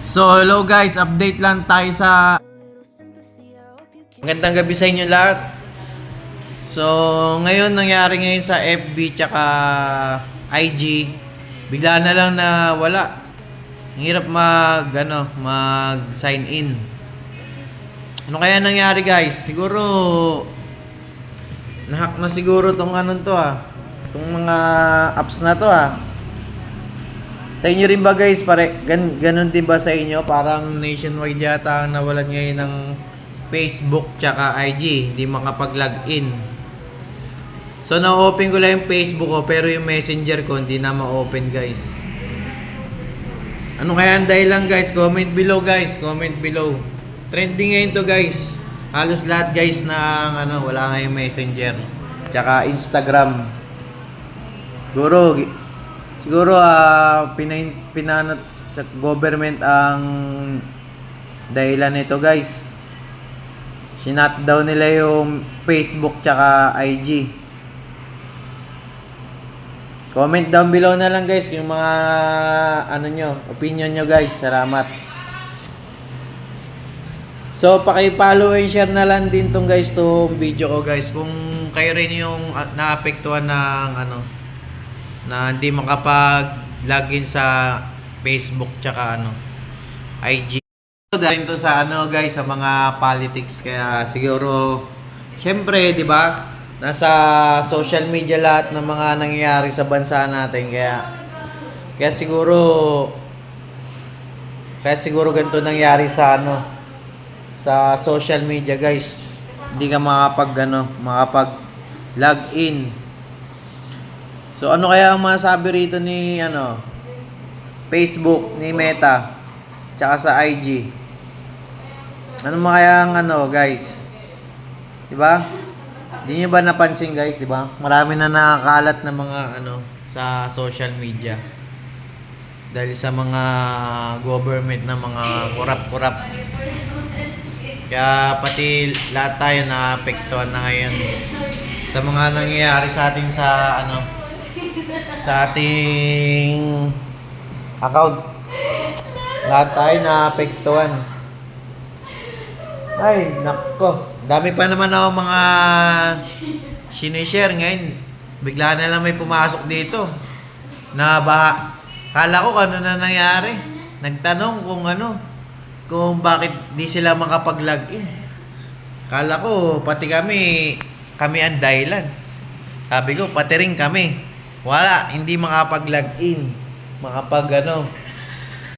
So hello guys, update lang tayo sa magandang gabi sa inyo lahat. So ngayon nangyari ngayon sa FB tsaka IG, bigla na lang na wala. Ang hirap mag sign in. Ano kaya nangyari guys? Siguro nahack na siguro tong tong mga apps na to. Sa inyo rin ba guys, ganun din ba sa inyo? Parang nationwide yata ang nawalan ngayon ng Facebook tsaka IG, hindi makapag-login. So na-open ko lang yung Facebook ko, pero yung Messenger ko hindi na ma-open guys. Ano kaya ang dahilan guys? Comment below guys, comment below. Trending ngayon to guys. Halos lahat guys na wala ngayong Messenger tsaka Instagram. Siguro pinanat sa government ang dahilan nito guys. Sinat down nila yung Facebook tsaka IG. Comment down below na lang guys yung mga opinion nyo guys. Salamat. So paki-follow and share na lang din tong guys tong video ko guys kung kayo rin yung naapektuhan ng na hindi makapag-login sa Facebook tsaka IG. Dahil to sa guys, sa mga politics, kaya siguro syempre, 'di ba? Nasa social media lahat ng mga nangyayari sa bansa natin, kaya siguro ganito nangyari sa sa social media, guys. Hindi ka makapag-login. So ano kaya ang masabi rito ni Facebook, ni Meta, tsaka sa IG? Ano kaya ang guys? 'Di ba? Hindi niyo ba napansin guys, 'di ba? Marami na nakakalat na mga sa social media. Dahil sa mga government na mga korap-korap. Kaya pati lahat tayo naapektuhan na ngayon sa mga nangyayari sa atin sa ating account. Lahat tayo naapektuhan. Ay, nako. Dami pa naman ako mga sinishare ngayon. Bigla na lang may pumasok dito. Kala ko ano na nangyari. Nagtanong kung bakit di sila makapag-login. Kala ko pati kami ang dahilan. Sabi ko pati rin kami. Wala, hindi makapag-login.